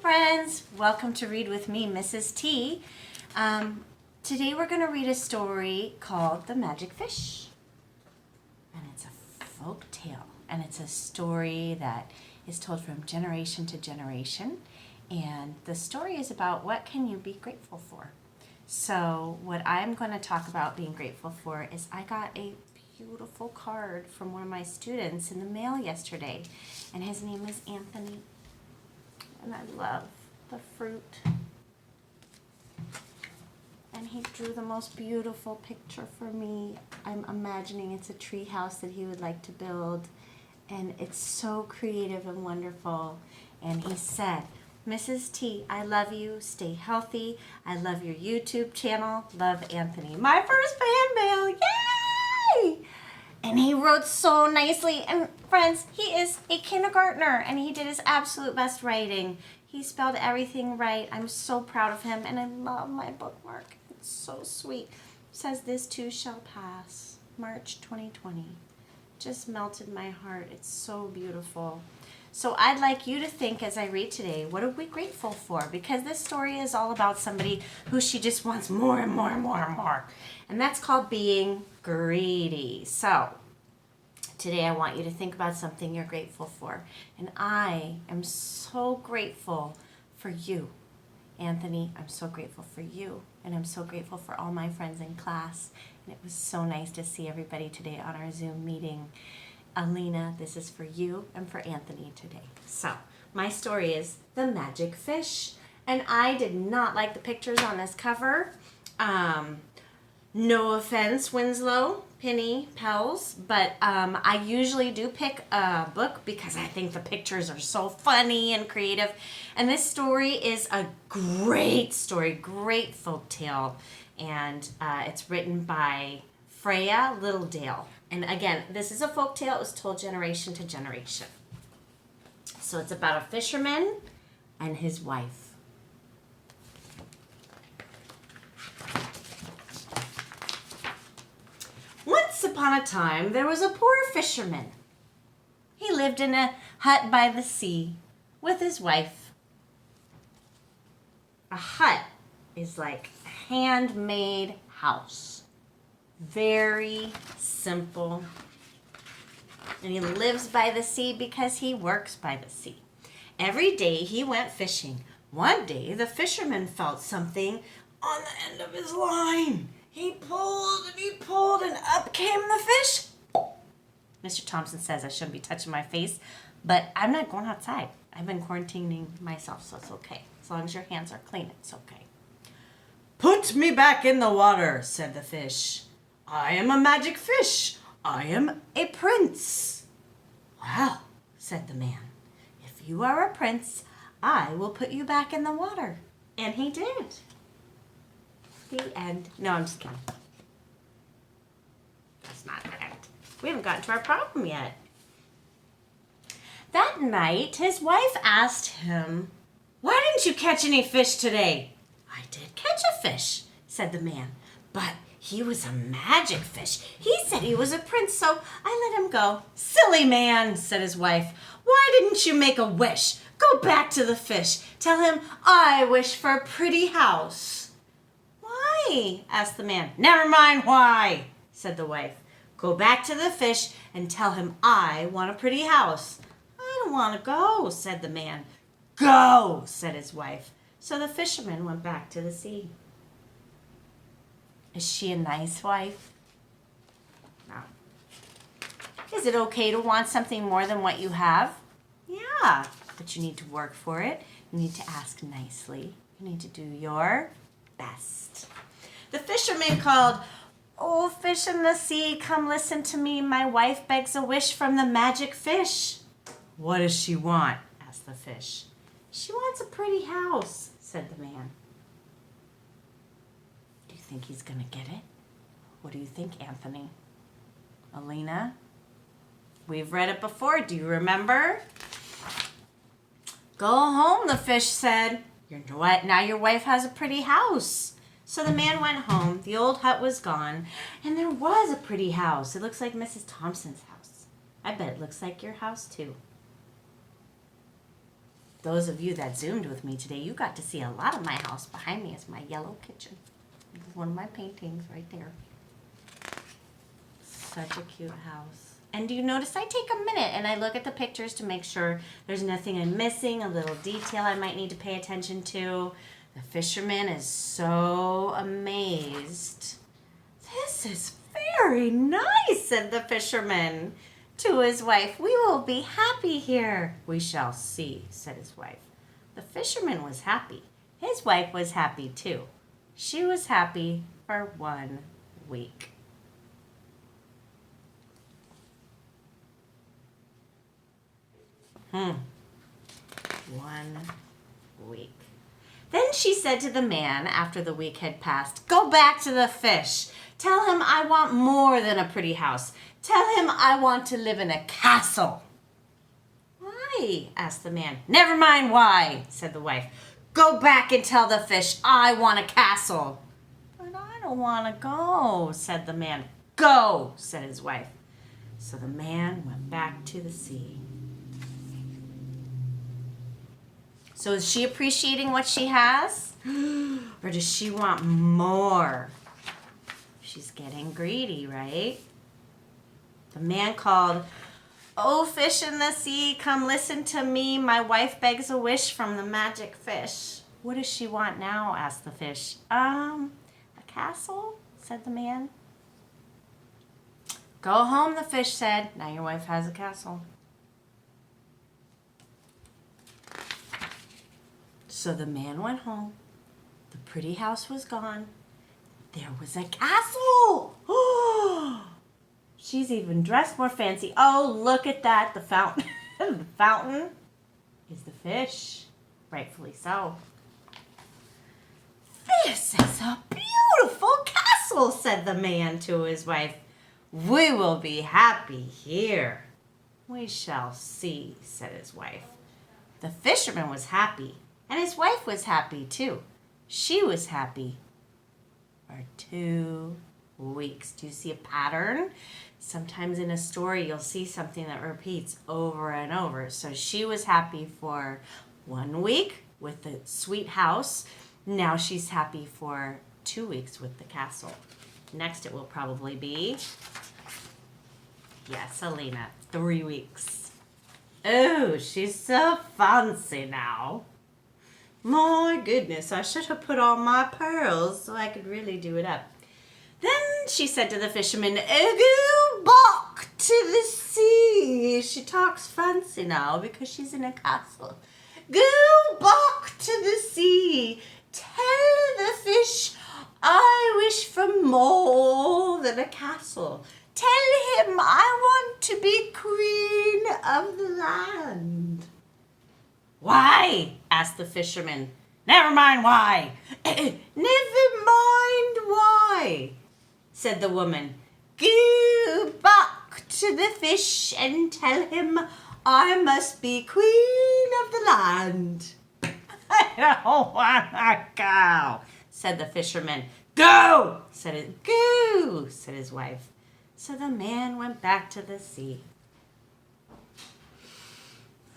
friends, welcome to Read With Me, Mrs. T. Today we're going to read a story called The Magic Fish. And it's a folk tale, and it's a story that is told from generation to generation. And the story is about what can you be grateful for. So what I'm going to talk about being grateful for is I got a beautiful card from one of my students in the mail yesterday, and his name is Anthony. And I love the fruit. And he drew the most beautiful picture for me. I'm imagining it's a tree house that he would like to build. And it's so creative and wonderful. And he said, Mrs. T, I love you. Stay healthy. I love your YouTube channel. Love, Anthony. My first fan mail. Yay! And he wrote so nicely. And friends, he is a kindergartner and he did his absolute best writing. He spelled everything right. I'm so proud of him and I love my bookmark. It's so sweet. It says, this too shall pass. March 2020. Just melted my heart. It's so beautiful. So I'd like you to think as I read today, what are we grateful for? Because this story is all about somebody who she just wants more and more and more and more. And that's called being greedy. So today I want you to think about something you're grateful for. And I am so grateful for you. Anthony, I'm so grateful for you. And I'm so grateful for all my friends in class. And it was so nice to see everybody today on our Zoom meeting. Alina, this is for you and for Anthony today. So, my story is The Magic Fish. And I did not like the pictures on this cover. No offense, Winslow, Penny, Pels, but I usually do pick a book because I think the pictures are so funny and creative. And this story is a great story, great folk tale. And it's written by Freya Littledale. And again, this is a folk tale. It was told generation to generation. So it's about a fisherman and his wife. Once upon a time, there was a poor fisherman. He lived in a hut by the sea with his wife. A hut is like a handmade house. Very simple. And he lives by the sea because he works by the sea. Every day he went fishing. One day the fisherman felt something on the end of his line. He pulled, and up came the fish. Mr. Thompson says I shouldn't be touching my face, but I'm not going outside. I've been quarantining myself, so it's okay. As long as your hands are clean, it's okay. Put me back in the water, said the fish. I am a magic fish. I am a prince. Well, said the man, if you are a prince, I will put you back in the water. And he did. The end. No, I'm just kidding. That's not the end. We haven't gotten to our problem yet. That night, his wife asked him, why didn't you catch any fish today? I did catch a fish, said the man, but he was a magic fish. He said he was a prince, so I let him go. Silly man, said his wife. Why didn't you make a wish? Go back to the fish. Tell him I wish for a pretty house. Why? Asked the man. Never mind why, said the wife. Go back to the fish and tell him I want a pretty house. I don't want to go, said the man. Go, said his wife. So the fisherman went back to the sea. Is she a nice wife? No. Is it okay to want something more than what you have? Yeah, but you need to work for it. You need to ask nicely. You need to do your best. The fisherman called, oh, fish in the sea, come listen to me. My wife begs a wish from the magic fish. What does she want? Asked the fish. She wants a pretty house, said the man. Do you think he's going to get it? What do you think, Anthony? Alina? We've read it before. Do you remember? Go home, the fish said. Now your wife has a pretty house. So the man went home. The old hut was gone. And there was a pretty house. It looks like Mrs. Thompson's house. I bet it looks like your house too. Those of you that Zoomed with me today, you got to see a lot of my house. Behind me is my yellow kitchen. This is one of my paintings right there. Such a cute house. And do you notice I take a minute and I look at the pictures to make sure there's nothing I'm missing, a little detail I might need to pay attention to. The fisherman is so amazed. This is very nice, said the fisherman to his wife. We will be happy here. We shall see, said his wife. The fisherman was happy. His wife was happy too. She was happy for 1 week. Hmm. 1 week. Then she said to the man, after the week had passed, "Go back to the fish. Tell him I want more than a pretty house. Tell him I want to live in a castle." "Why?" asked the man. "Never mind why," said the wife. "Go back and tell the fish I want a castle." "But I don't want to go," said the man. "Go," said his wife. So the man went back to the sea. So is she appreciating what she has? Or does she want more? She's getting greedy, right? The man called, "Oh, fish in the sea, come listen to me. My wife begs a wish from the magic fish." "What does she want now?" asked the fish. A castle," said the man. "Go home," the fish said. "Now your wife has a castle." So the man went home. The pretty house was gone. There was a castle. Oh, she's even dressed more fancy. Oh, look at that. The fountain. The fountain is the fish. Rightfully so. "This is a beautiful castle," said the man to his wife. "We will be happy here." "We shall see," said his wife. The fisherman was happy, and his wife was happy too. She was happy for 2 weeks. Do you see a pattern? Sometimes in a story, you'll see something that repeats over and over. So she was happy for 1 week with the sweet house. Now she's happy for 2 weeks with the castle. Next it will probably be, yes, Alina, 3 weeks. Oh, she's so fancy now. My goodness, I should have put on my pearls so I could really do it up. Then she said to the fisherman, "Go back to the sea." She talks fancy now because she's in a castle. "Go back to the sea. Tell the fish I wish for more than a castle. Tell him I want to be queen of the land." "Why?" asked the fisherman. "Never mind why." "Never mind why," said the woman. "Go back to the fish and tell him I must be queen of the land." "I don't want to go," said the fisherman. "Go," said his wife. So the man went back to the sea.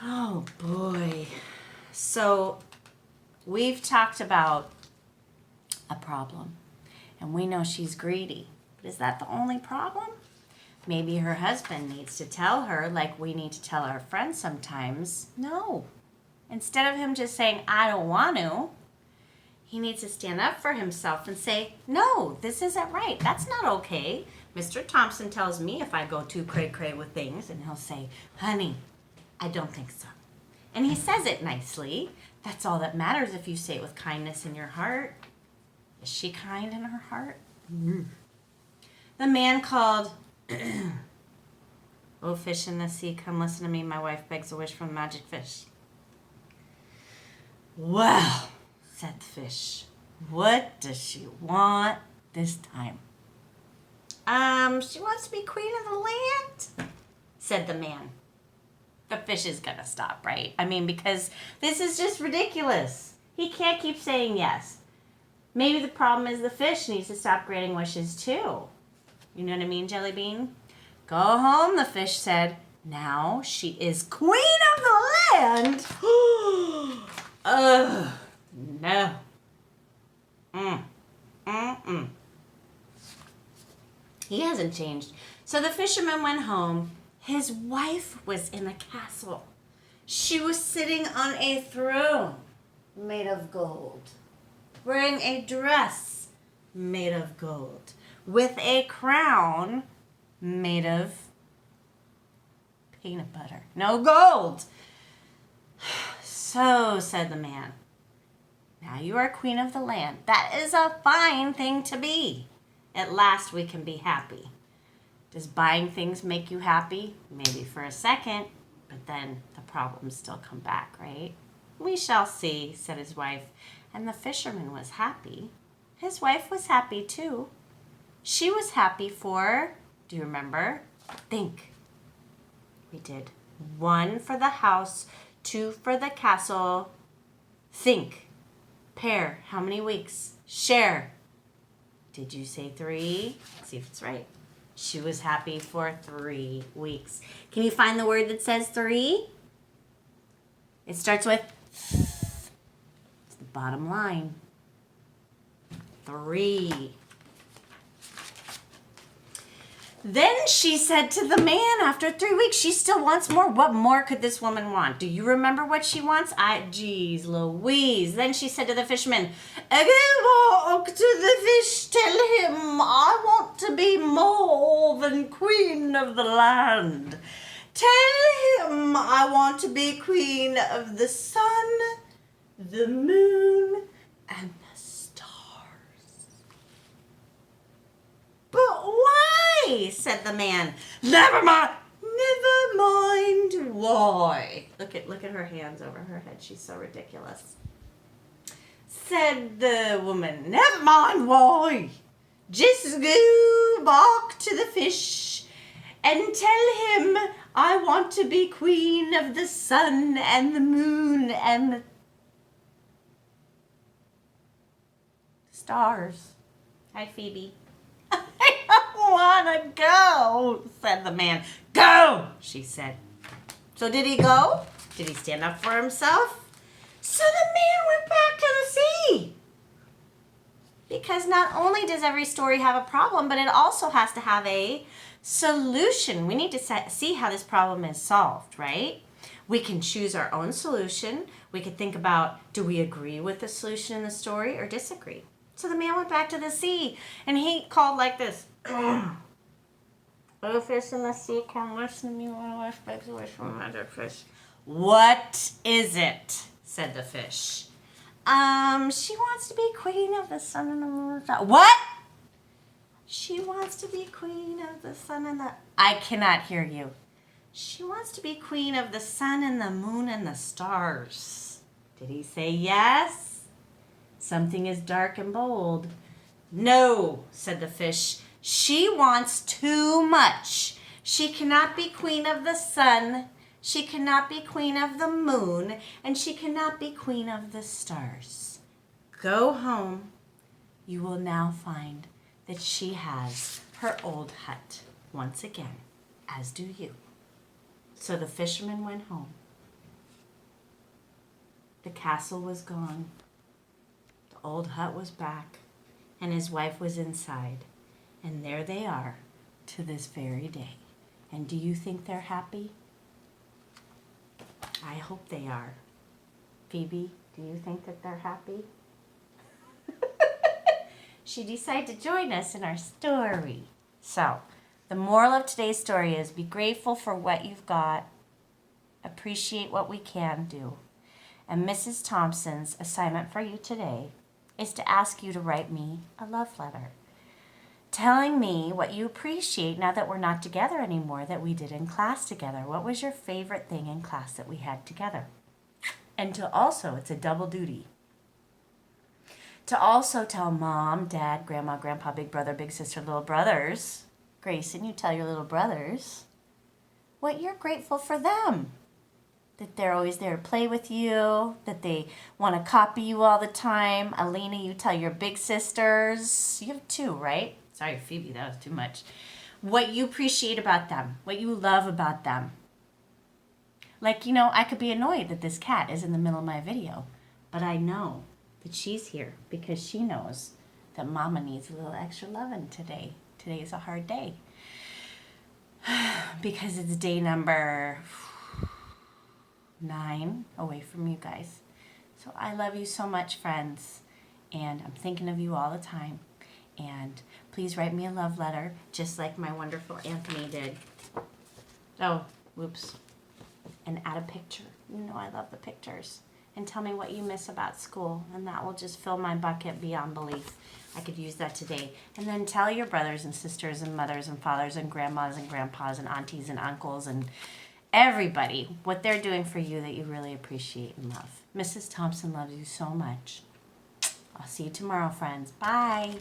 Oh boy. So we've talked about a problem, and we know she's greedy. But is that the only problem? Maybe her husband needs to tell her, like we need to tell our friends sometimes, no. Instead of him just saying, "I don't want to," he needs to stand up for himself and say, "No, this isn't right. That's not okay. Mr. Thompson tells me if I go too cray-cray with things," and he'll say, "Honey, I don't think so." And he says it nicely. That's all that matters if you say it with kindness in your heart. Is she kind in her heart? Mm. The man called, "Oh, fish in the sea, come listen to me. My wife begs a wish from the magic fish." "Well," said the fish, "what does she want this time?" She wants to be queen of the land," said the man. The fish is gonna stop, right? I mean, because this is just ridiculous. He can't keep saying yes. Maybe the problem is the fish needs to stop granting wishes too. You know what I mean, Jelly Bean? "Go home," the fish said. "Now she is queen of the land." Oh, no. Mm. He hasn't changed. So the fisherman went home. His wife was in a castle. She was sitting on a throne made of gold, wearing a dress made of gold, with a crown made of peanut butter. No gold. So, said the man, now you are queen of the land. That is a fine thing to be. At last we can be happy. Does buying things make you happy? Maybe for a second, but then the problems still come back, right? We shall see, said his wife. And the fisherman was happy. His wife was happy too. She was happy for, do you remember? Think. We did 1 for the house, 2 for the castle. Think. Pair. How many weeks? Share. Did you say 3? Let's see if it's right. She was happy for 3 weeks. Can you find the word that says 3? It starts with, it's the bottom line. 3. Then she said to the man after 3 weeks, she still wants more. What more could this woman want? Do you remember what she wants? Geez Louise. Then she said to the fisherman, go walk to the fish, tell him I want to be more than queen of the land. Tell him I want to be queen of the sun, the moon, and the stars. But why? Said the man. Never mind why. Look at her hands over her head. She's so ridiculous. Said the woman. Never mind why. Just go back to the fish and tell him I want to be queen of the sun and the moon and the stars. Hi, Phoebe. I want to go, said the man. Go, she said. So did he go? Did he stand up for himself? So the man went back to the sea. Because not only does every story have a problem, but it also has to have a solution. We need to see how this problem is solved, right? We can choose our own solution. We could think about, do we agree with the solution in the story or disagree? So the man went back to the sea, and he called like this. Little fish in the sea, come listen to me, little fish, begs a wish from magic fish. What is it? Said the fish. She wants to be queen of the sun and the moon. What? She wants to be queen of the sun and the... I cannot hear you. She wants to be queen of the sun and the moon and the stars. Did he say yes? Something is dark and bold. No, said the fish. She wants too much. She cannot be queen of the sun. She cannot be queen of the moon. And she cannot be queen of the stars. Go home. You will now find that she has her old hut once again, as do you. So the fisherman went home. The castle was gone. The old hut was back, and his wife was inside. And there they are to this very day. And do you think they're happy? I hope they are. Phoebe, do you think that they're happy? She decided to join us in our story. So, the moral of today's story is be grateful for what you've got. Appreciate what we can do. And Mrs. Thompson's assignment for you today is to ask you to write me a love letter, telling me what you appreciate now that we're not together anymore, that we did in class together. What was your favorite thing in class that we had together? And to also, it's a double duty, to also tell mom, dad, grandma, grandpa, big brother, big sister, little brothers. Grayson, you tell your little brothers what you're grateful for them. That they're always there to play with you, that they want to copy you all the time. Alina, you tell your big sisters. You have 2, right? Sorry, Phoebe, that was too much. What you appreciate about them, what you love about them. Like, you know, I could be annoyed that this cat is in the middle of my video, but I know that she's here because she knows that Mama needs a little extra loving today. Today is a hard day because it's day number 9 away from you guys. So I love you so much, friends, and I'm thinking of you all the time. And please write me a love letter, just like my wonderful Anthony did. Oh, whoops. And add a picture. You know I love the pictures. And tell me what you miss about school, and that will just fill my bucket beyond belief. I could use that today. And then tell your brothers and sisters and mothers and fathers and grandmas and grandpas and aunties and uncles and everybody what they're doing for you that you really appreciate and love. Mrs. Thompson loves you so much. I'll see you tomorrow, friends. Bye.